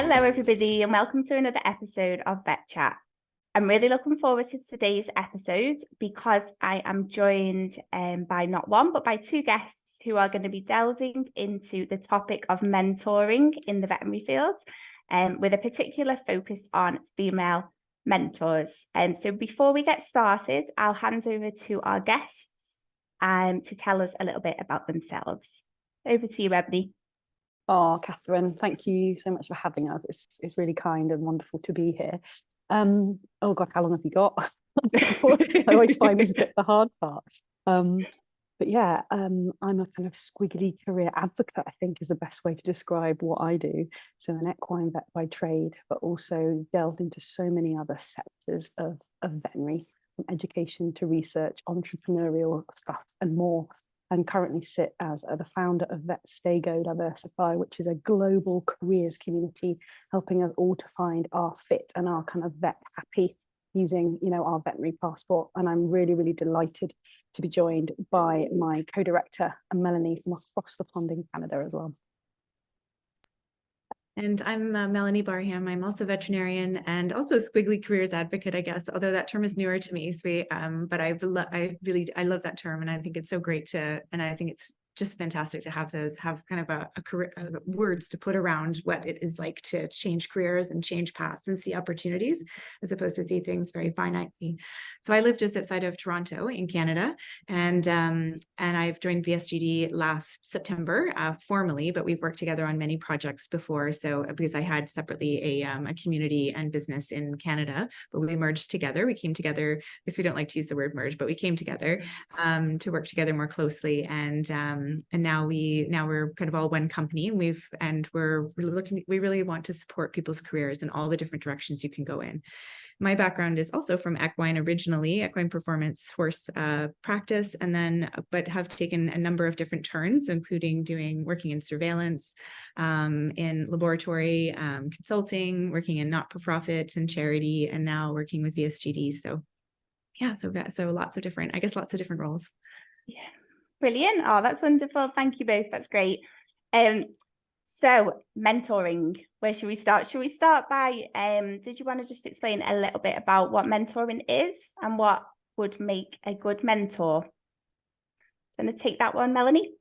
Hello, everybody, and welcome to another episode of VETchat. I'm really looking forward to today's episode because I am joined by not one, but by two guests who are going to be delving into the topic of mentoring in the veterinary field, with a particular focus on female mentors. So before we get started, I'll hand over to our guests to tell us a little bit about themselves. Over to you, Ebony. Oh, Kathryn, thank you so much for having us. It's really kind and wonderful to be here. Oh God, how long have you got? I always find this bit the hard part. But yeah, I'm a kind of squiggly career advocate, I think is the best way to describe what I do. So an equine vet by trade, but also delved into so many other sectors of veterinary, from education to research, entrepreneurial stuff and more. And currently sit as the founder of Vets Stay Go Diversify, which is a global careers community, helping us all to find our fit and our kind of vet happy using, our veterinary passport. And I'm really, really delighted to be joined by my co-director, Melanie, from across the pond in Canada as well. And I'm Melanie Barham. I'm also a veterinarian and also a squiggly careers advocate, I guess, although that term is newer to me. So but I love that term, and I think it's so great and I think it's just fantastic to have kind of a career words to put around what it is like to change careers and change paths and see opportunities, as opposed to see things very finitely. So I live just outside of Toronto in Canada, and I've joined VSGD last September formally, but we've worked together on many projects before. So because I had separately a community and business in Canada, but we merged together. We came together because we don't like to use the word merge, but we came together to work together more closely, and now we're kind of all one company, and we really want to support people's careers in all the different directions you can go in. My background is also from equine originally, equine performance horse practice, but have taken a number of different turns, including working in surveillance, in laboratory, consulting, working in not-for-profit and charity, and now working with VSGD. So yeah, so lots of different roles. Yeah. Brilliant. Oh, that's wonderful. Thank you both. That's great. So mentoring, where should we start? Should we start by, did you want to just explain a little bit about what mentoring is and what would make a good mentor? Going to take that one, Melanie?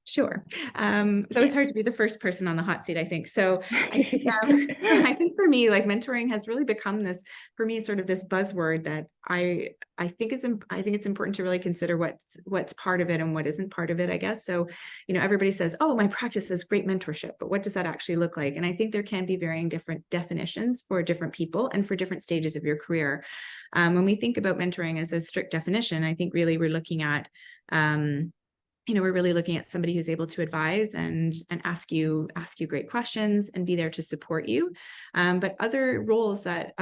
Sure. So it's hard to be the first person on the hot seat, I think. So I think for me, like mentoring has really become this, for me, sort of this buzzword that I think it's important to really consider what's part of it and what isn't part of it, I guess. So, everybody says, oh, my practice is great mentorship, but what does that actually look like? And I think there can be varying different definitions for different people and for different stages of your career. When we think about mentoring as a strict definition, I think really we're looking at we're really looking at somebody who's able to advise and ask you great questions and be there to support you. But other roles that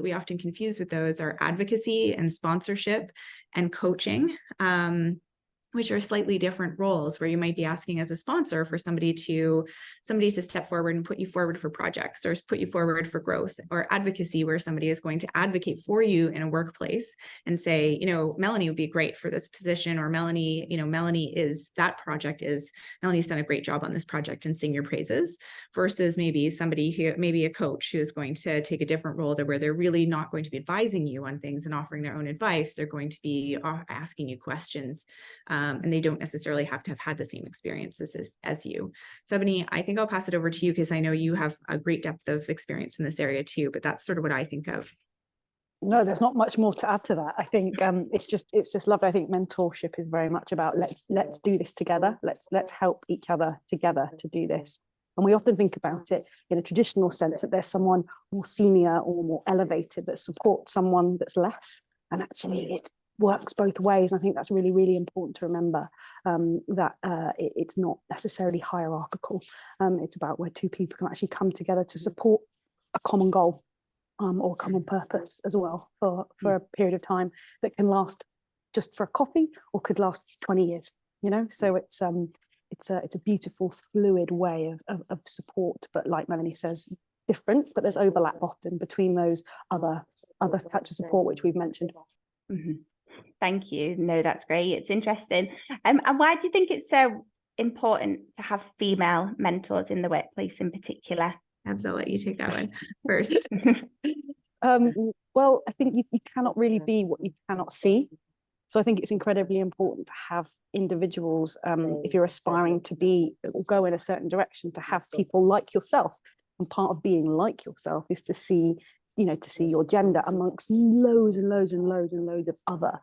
we often confuse with those are advocacy and sponsorship and coaching, which are slightly different roles, where you might be asking as a sponsor for somebody to step forward and put you forward for projects or put you forward for growth, or advocacy, where somebody is going to advocate for you in a workplace and say, Melanie would be great for this position, or Melanie, Melanie's done a great job on this project, and sing your praises, versus maybe a coach who is going to take a different role where they're really not going to be advising you on things and offering their own advice. They're going to be asking you questions. And they don't necessarily have to have had the same experiences as you. So, Ebony, I think I'll pass it over to you because I know you have a great depth of experience in this area too, but that's sort of what I think of. No, there's not much more to add to that. I think it's just lovely. I think mentorship is very much about let's do this together. Let's help each other together to do this. And we often think about it in a traditional sense, that there's someone more senior or more elevated that supports someone that's less. And actually it works both ways. I think that's really, really important to remember, that it's not necessarily hierarchical. It's about where two people can actually come together to support a common goal, or a common purpose as well, for a period of time that can last just for a coffee or could last 20 years, So it's a beautiful, fluid way of support, but like Melanie says, different, but there's overlap often between those other types of support which we've mentioned. Mm-hmm. Thank you. No, that's great. It's interesting. And why do you think it's so important to have female mentors in the workplace in particular? Ebs, I'll let you take that one first. Well, I think you cannot really be what you cannot see. So I think it's incredibly important to have individuals, if you're aspiring to be or go in a certain direction, to have people like yourself. And part of being like yourself is to see, to see your gender amongst loads and loads and loads and loads of other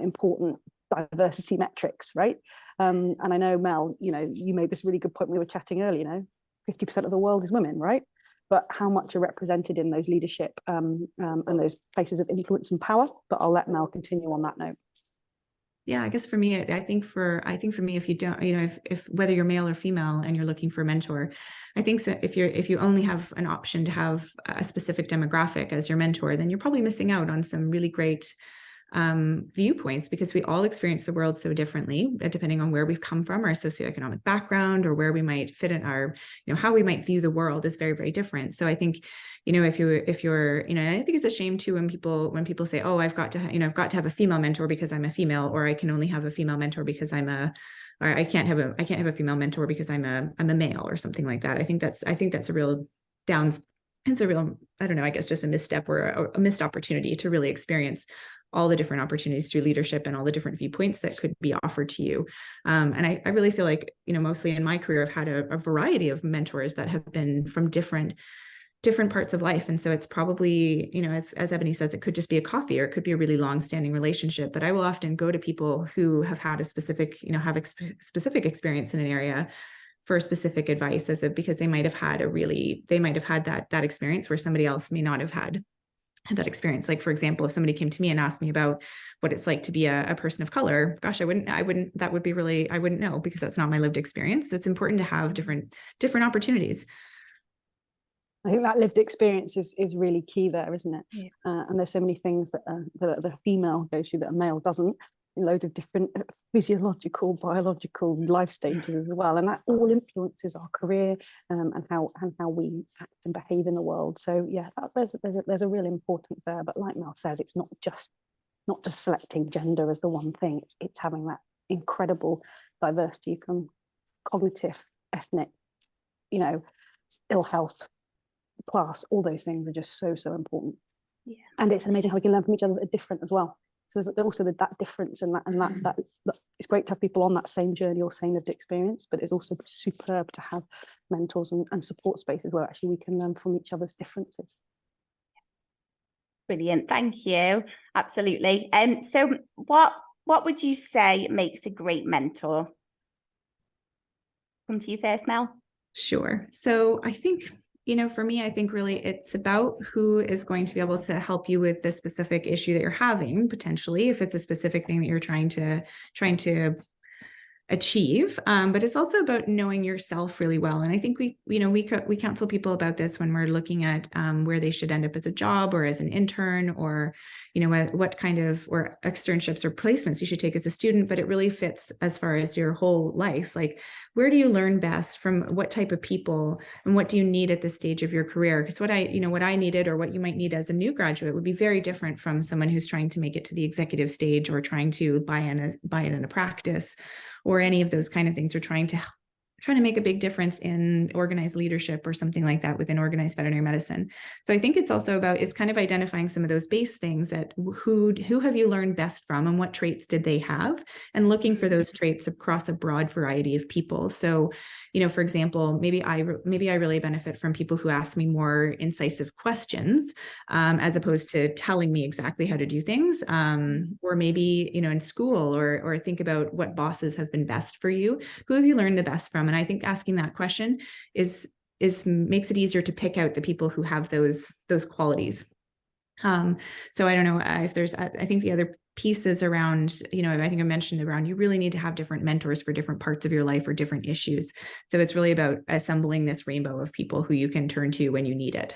important diversity metrics, right? And I know, Mel, you made this really good point when we were chatting earlier, 50% of the world is women, right? But how much are represented in those leadership and those places of influence and power? But I'll let Mel continue on that note. Yeah, I guess for me, I think for me, if you don't, if whether you're male or female and you're looking for a mentor, I think so if you only have an option to have a specific demographic as your mentor, then you're probably missing out on some really great viewpoints, because we all experience the world so differently, depending on where we've come from, our socioeconomic background, or where we might fit in our, how we might view the world is very, very different. So I think, if you're, and I think it's a shame too when people say, oh, I've got to have a female mentor because I'm a female, or I can only have a female mentor because or I can't have a female mentor because I'm a male, or something like that. I think that's a real it's a real, I don't know, I guess just a misstep or a missed opportunity to really experience all the different opportunities through leadership and all the different viewpoints that could be offered to you. And I really feel like, mostly in my career, I've had a variety of mentors that have been from different parts of life. And so it's probably, as Ebony says, it could just be a coffee, or it could be a really long-standing relationship. But I will often go to people who have had a specific, specific experience in an area for specific advice, because they might have had that experience where somebody else may not have had that experience. Like, for example, if somebody came to me and asked me about what it's like to be a person of color, gosh, I wouldn't know, because that's not my lived experience. So it's important to have different opportunities. I think that lived experience is really key there, isn't it? Yeah. And there's so many things that the female goes through that a male doesn't, in loads of different physiological, biological life stages as well. And that all influences our career and how we act and behave in the world. So yeah, there's a real importance there. But like Mel says, it's not just selecting gender as the one thing. It's having that incredible diversity from cognitive, ethnic, ill health, class. All those things are just so important. Yeah. And it's amazing how we can learn from each other that are different as well. So there's also that difference, and that it's great to have people on that same journey or same lived experience, but it's also superb to have mentors and support spaces where actually we can learn from each other's differences. Brilliant, thank you. Absolutely. So what would you say makes a great mentor? Come to you first, Mel. Sure. So I think, for me, I think really it's about who is going to be able to help you with the specific issue that you're having, potentially, if it's a specific thing that you're trying to achieve. But it's also about knowing yourself really well. And I think we counsel people about this when we're looking at where they should end up as a job or as an intern, or what kind of or externships or placements you should take as a student. But it really fits as far as your whole life. Like, where do you learn best from what type of people, and what do you need at this stage of your career? Because what I needed, or what you might need as a new graduate, would be very different from someone who's trying to make it to the executive stage, or trying to buy in a practice, or any of those kind of things, or trying to make a big difference in organized leadership or something like that within organized veterinary medicine. So I think it's also about kind of identifying some of those base things, that who have you learned best from, and what traits did they have, and looking for those traits across a broad variety of people. So, for example, maybe I really benefit from people who ask me more incisive questions, as opposed to telling me exactly how to do things, or maybe, in school, or think about what bosses have been best for you. Who have you learned the best from? And I think asking that question makes it easier to pick out the people who have those qualities. So I don't know if I think the other pieces around, I think I mentioned around, you really need to have different mentors for different parts of your life or different issues. So it's really about assembling this rainbow of people who you can turn to when you need it.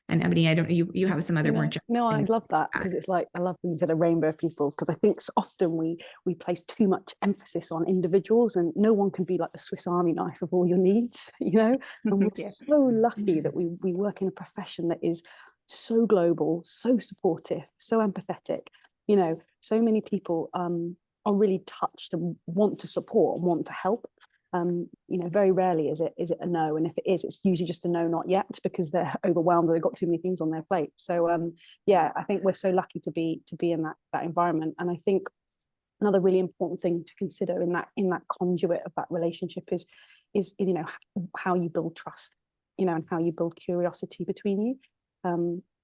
And Ebony, I don't know, you have some other more. No, I love that, because it's like, I love the rainbow of people, because I think often we place too much emphasis on individuals, and no one can be like the Swiss Army knife of all your needs, and we're so lucky that we work in a profession that is so global, so supportive, so empathetic. So many people are really touched and want to support and want to help. Very rarely is it a no, and if it is, it's usually just a no, not yet, because they're overwhelmed or they've got too many things on their plate. So I think we're so lucky to be in that environment. And I think another really important thing to consider in that conduit of that relationship is how you build trust, and how you build curiosity between you.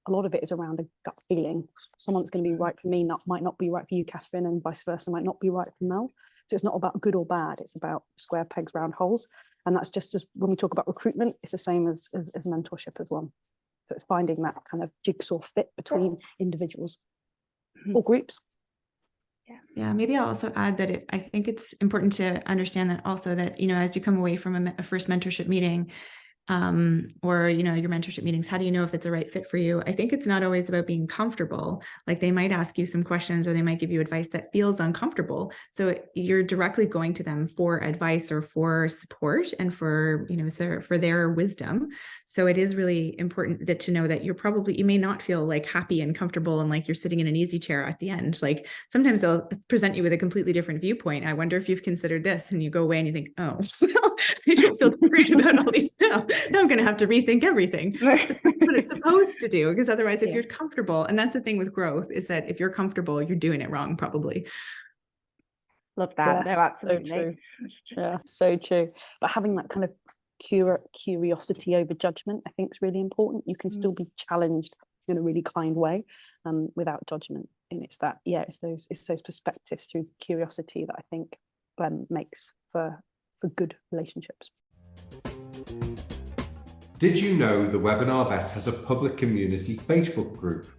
A lot of it is around a gut feeling. Someone that's going to be right for me might not be right for you, Kathryn, and vice versa might not be right for Mel. So it's not about good or bad, it's about square pegs, round holes. And that's just as when we talk about recruitment, it's the same as mentorship as well. So it's finding that kind of jigsaw fit between individuals or groups. Yeah, maybe I'll also add that I think it's important to understand that also that, as you come away from a first mentorship meeting, or your mentorship meetings, how do you know if it's a right fit for you? I think it's not always about being comfortable. Like, they might ask you some questions, or they might give you advice that feels uncomfortable, so you're directly going to them for advice or for support and for for their wisdom. So it is really important to know that you may not feel like happy and comfortable and like you're sitting in an easy chair at the end. Like, sometimes they'll present you with a completely different viewpoint. I wonder if you've considered this, and you go away and you think, oh, well, I don't feel great about all these now. Now I'm going to have to rethink everything. That's what it's supposed to do, because otherwise, if you're comfortable, and that's the thing with growth, is that if you're comfortable, you're doing it wrong, probably. Love that. Yes, no, absolutely. So true. Yeah, so true. But having that kind of curiosity over judgment, I think, is really important. You can still be challenged in a really kind way, without judgment. And it's those perspectives through curiosity that I think makes for good relationships. Did you know the Webinar Vet has a public community Facebook group?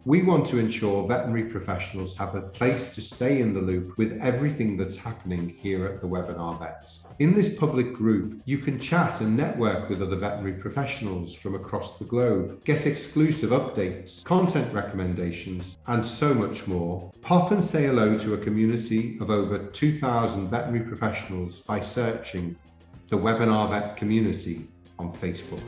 We want to ensure veterinary professionals have a place to stay in the loop with everything that's happening here at the Webinar Vet. In this public group, you can chat and network with other veterinary professionals from across the globe, get exclusive updates, content recommendations, and so much more. Pop and say hello to a community of over 2,000 veterinary professionals by searching the Webinar Vet community on Facebook.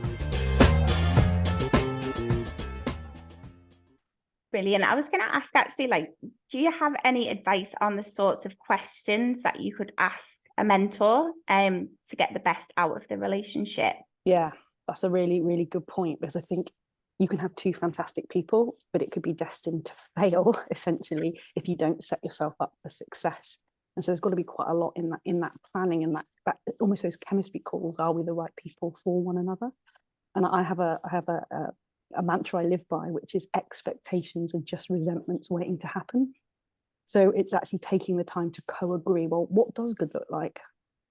Brilliant. I was going to ask, actually, do you have any advice on the sorts of questions that you could ask a mentor to get the best out of the relationship? Yeah, that's a really, really good point, because I think you can have two fantastic people, but it could be destined to fail, essentially, if you don't set yourself up for success. And so there's got to be quite a lot in that planning, and that almost those chemistry calls. Are we the right people for one another? And I have a mantra I live by, which is expectations are just resentments waiting to happen. So it's actually taking the time to co-agree. Well, what does good look like?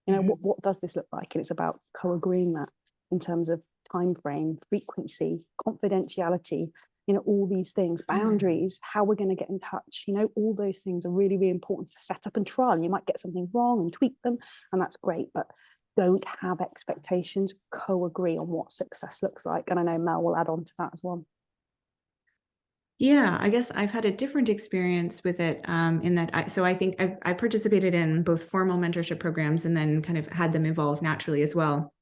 What does this look like? And it's about co-agreeing that in terms of time frame, frequency, confidentiality, all these things, boundaries, how we're going to get in touch, all those things are really, really important to set up and trial. You might get something wrong and tweak them, and that's great, but don't have expectations, co-agree on what success looks like. And I know Mel will add on to that as well. Yeah, I guess I've had a different experience with it in that I think I participated in both formal mentorship programs and then kind of had them evolve naturally as well.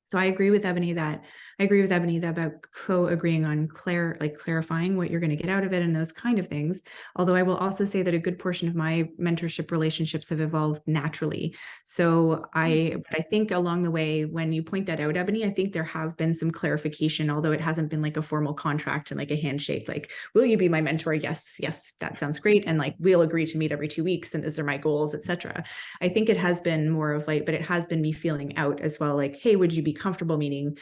So I agree with Ebony that about co-agreeing on clarifying what you're going to get out of it and those kind of things. Although I will also say that a good portion of my mentorship relationships have evolved naturally. So I think along the way, when you point that out, Ebony, I think there have been some clarification, although it hasn't been like a formal contract and like a handshake, like, will you be my mentor? Yes, that sounds great. And like, we'll agree to meet every 2 weeks and these are my goals, etc. I think it has been more of like, but it has been me feeling out as well. Like, hey, would you be comfortable meeting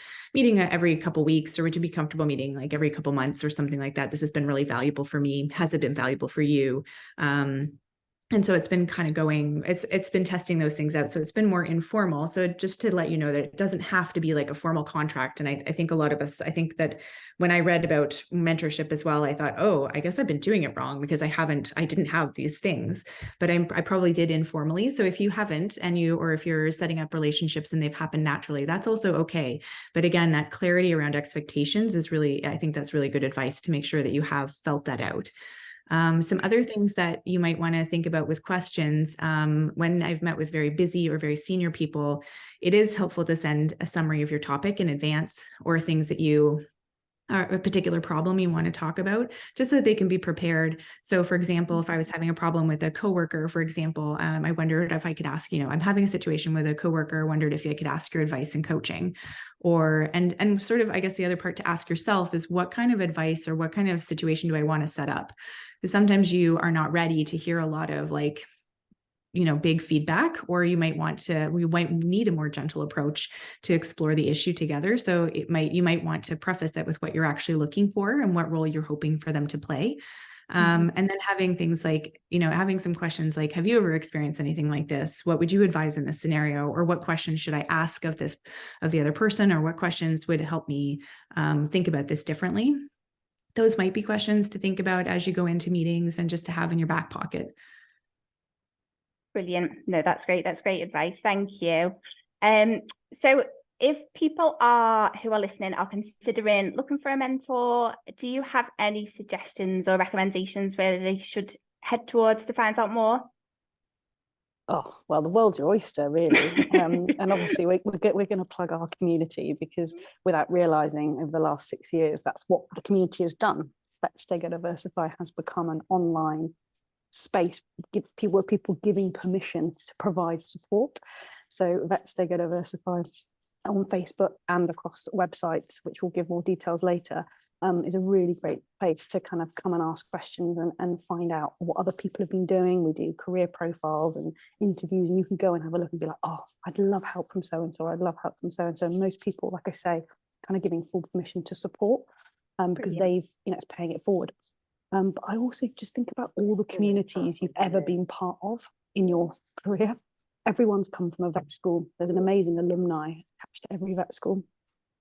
every couple weeks, or would you be comfortable meeting like every couple months or something like that? This has been really valuable for me. Has it been valuable for you? And so it's been kind of going, it's been testing those things out. So it's been more informal. So just to let you know that it doesn't have to be like a formal contract. And I think a lot of us, I think that when I read about mentorship as well, I thought, oh, I guess I've been doing it wrong because I didn't have these things, but I probably did informally. So if you haven't, or if you're setting up relationships and they've happened naturally, that's also okay. But again, that clarity around expectations is really, I think that's really good advice to make sure that you have felt that out. Some other things that you might want to think about with questions, when I've met with very busy or very senior people, it is helpful to send a summary of your topic in advance, or things that you or a particular problem you want to talk about, just so that they can be prepared. So for example, if I was having a problem with a coworker, for example, I wondered if I could ask, I'm having a situation with a coworker, wondered if I could ask your advice in coaching, or, and sort of, I guess the other part to ask yourself is, what kind of advice or what kind of situation do I want to set up? Because sometimes you are not ready to hear a lot of like, big feedback, or we might need a more gentle approach to explore the issue together. So you might want to preface it with what you're actually looking for and what role you're hoping for them to play. And then having things like, having some questions like, have you ever experienced anything like this? What would you advise in this scenario? Or what questions should I ask of the other person? Or what questions would help me think about this differently? Those might be questions to think about as you go into meetings and just to have in your back pocket. Brilliant. No, that's great. That's great advice. Thank you. So if people who are listening are considering looking for a mentor, do you have any suggestions or recommendations where they should head towards to find out more? Oh, well, the world's your oyster, really. And obviously we're going to plug our community, because without realizing over the last 6 years, that's what the community has done. Vets Stay Go Diversify has become an online space, people giving permission to provide support. So Vets Stay Go Diversify on Facebook and across websites, which we'll give more details later, is a really great place to kind of come and ask questions and find out what other people have been doing. We do career profiles and interviews, and you can go and have a look and be like, oh, I'd love help from so-and-so, I'd love help from so-and-so. And most people, like I say, kind of giving full permission to support, because they've, it's paying it forward. But I also just think about all the communities you've ever been part of in your career. Everyone's come from a vet school. There's an amazing alumni attached to every vet school,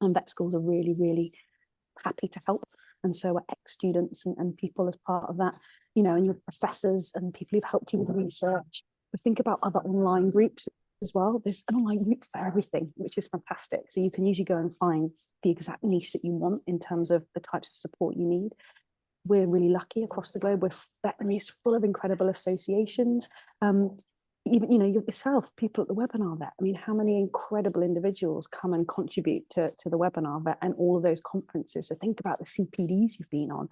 and vet schools are really, really happy to help. And so are ex-students and people as part of that, and your professors and people who've helped you with research. But think about other online groups as well. There's an online group for everything, which is fantastic. So you can usually go and find the exact niche that you want in terms of the types of support you need. We're really lucky across the globe. Veterinary is full of incredible associations. Even, yourself, people at the Webinar Vet. I mean, how many incredible individuals come and contribute to the Webinar Vet and all of those conferences? So think about the CPDs you've been on.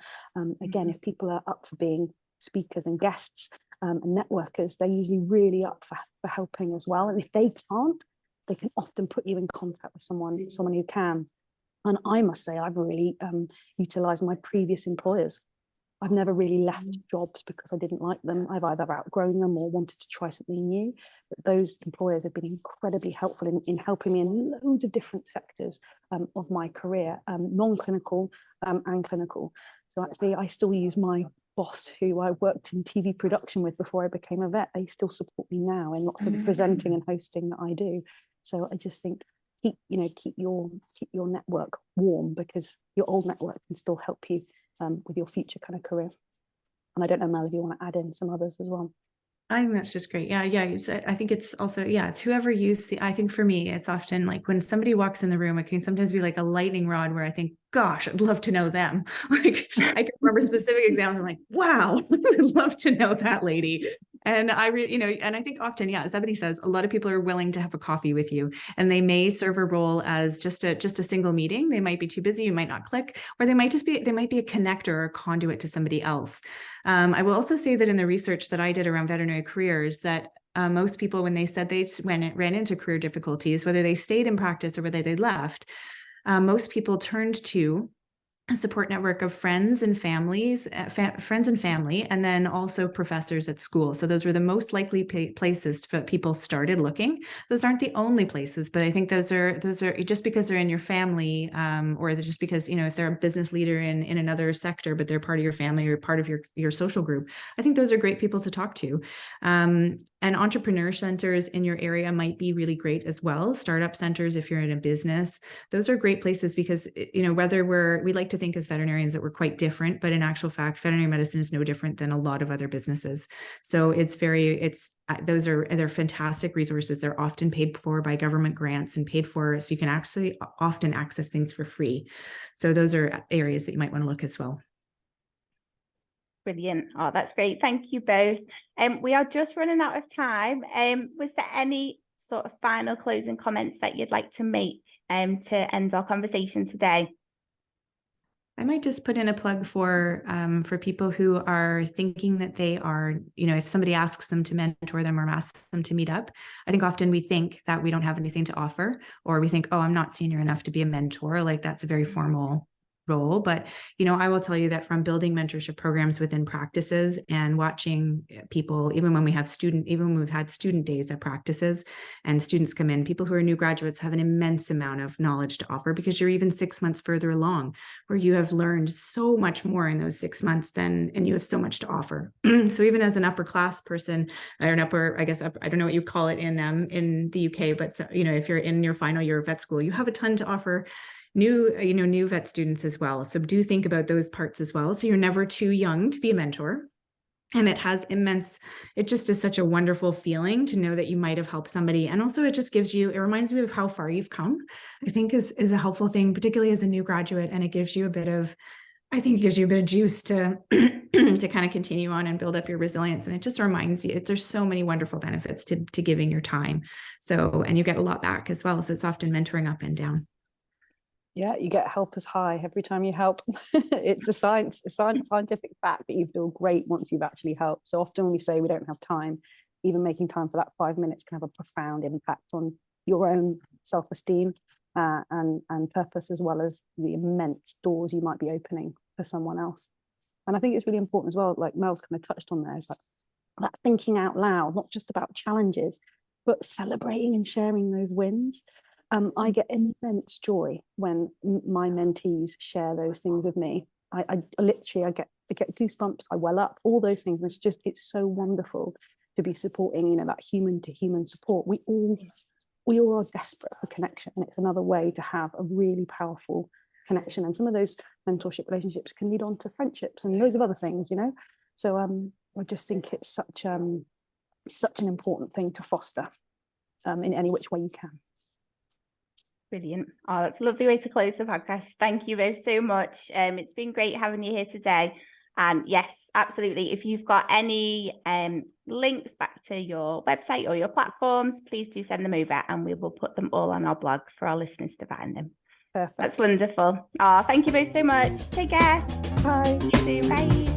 Again, if people are up for being speakers and guests and networkers, they're usually really up for helping as well. And if they can't, they can often put you in contact with someone who can. And I must say, I've really utilised my previous employers. I've never really left jobs because I didn't like them. I've either outgrown them or wanted to try something new. But those employers have been incredibly helpful in helping me in loads of different sectors of my career, non-clinical and clinical. So actually, I still use my boss who I worked in TV production with before I became a vet. They still support me now in lots of the presenting and hosting that I do. So I just think, keep your network warm, because your old network can still help you with your future kind of career. And I don't know, Mel, if you want to add in some others as well. I think that's just great. Yeah. I think it's also, it's whoever you see. I think for me, it's often like when somebody walks in the room, it can sometimes be like a lightning rod where I think, gosh, I'd love to know them. Like I can remember specific examples. I'm like, wow, I would love to know that lady. And and I think often, as Ebony says, a lot of people are willing to have a coffee with you, and they may serve a role as just a single meeting. They might be too busy, you might not click, or they might be a connector or a conduit to somebody else. I will also say that in the research that I did around veterinary careers, that most people, when they said they ran into career difficulties, whether they stayed in practice or whether they left, most people turned to a support network of friends and family, and then also professors at school. So those were the most likely places for people started looking. Those aren't the only places, but I think those are just because they're in your family, or just because, if they're a business leader in another sector, but they're part of your family or part of your social group. I think those are great people to talk to. And entrepreneur centers in your area might be really great as well. Startup centers, if you're in a business, those are great places, because, whether we like to think as veterinarians that we're quite different, but in actual fact, veterinary medicine is no different than a lot of other businesses. So they're fantastic resources. They're often paid for by government grants and paid for, so you can actually often access things for free. So those are areas that you might want to look as well. Brilliant. Oh, that's great. Thank you both. We are just running out of time. Was there any sort of final closing comments that you'd like to make to end our conversation today? I might just put in a plug for people who are thinking that they are, if somebody asks them to mentor them or asks them to meet up, I think often we think that we don't have anything to offer, or we think, oh, I'm not senior enough to be a mentor. Like that's a very formal role. But, I will tell you that from building mentorship programs within practices and watching people, even when we've had student days at practices and students come in, people who are new graduates have an immense amount of knowledge to offer because you're even 6 months further along, where you have learned so much more in those 6 months and you have so much to offer. So even as an upper class person, or an upper, I don't know what you call it in the UK, but if you're in your final year of vet school, you have a ton to offer new vet students as well. So do think about those parts as well. So you're never too young to be a mentor. And it just is such a wonderful feeling to know that you might have helped somebody. And also it reminds me of how far you've come, I think is a helpful thing, particularly as a new graduate. And it gives you a bit of juice to, to kind of continue on and build up your resilience. And it just reminds you, there's so many wonderful benefits to giving your time. So, and you get a lot back as well. So it's often mentoring up and down. Yeah, you get helpers high every time you help. It's a scientific fact that you feel great once you've actually helped. So often when we say we don't have time, even making time for that 5 minutes can have a profound impact on your own self-esteem and purpose, as well as the immense doors you might be opening for someone else. And I think it's really important as well, like Mel's kind of touched on there, is like that thinking out loud, not just about challenges, but celebrating and sharing those wins. I get immense joy when my mentees share those things with me. I get goosebumps, I well up, all those things. And it's so wonderful to be supporting, that human to human support. We all are desperate for connection, and it's another way to have a really powerful connection. And some of those mentorship relationships can lead on to friendships and loads of other things, So I just think it's such an important thing to foster in any which way you can. Brilliant. Oh, that's a lovely way to close the podcast. Thank you both so much. It's been great having you here today. And yes, absolutely. If you've got any links back to your website or your platforms, please do send them over and we will put them all on our blog for our listeners to find them. Perfect. That's wonderful. Oh, thank you both so much. Take care. Bye. You too. Bye.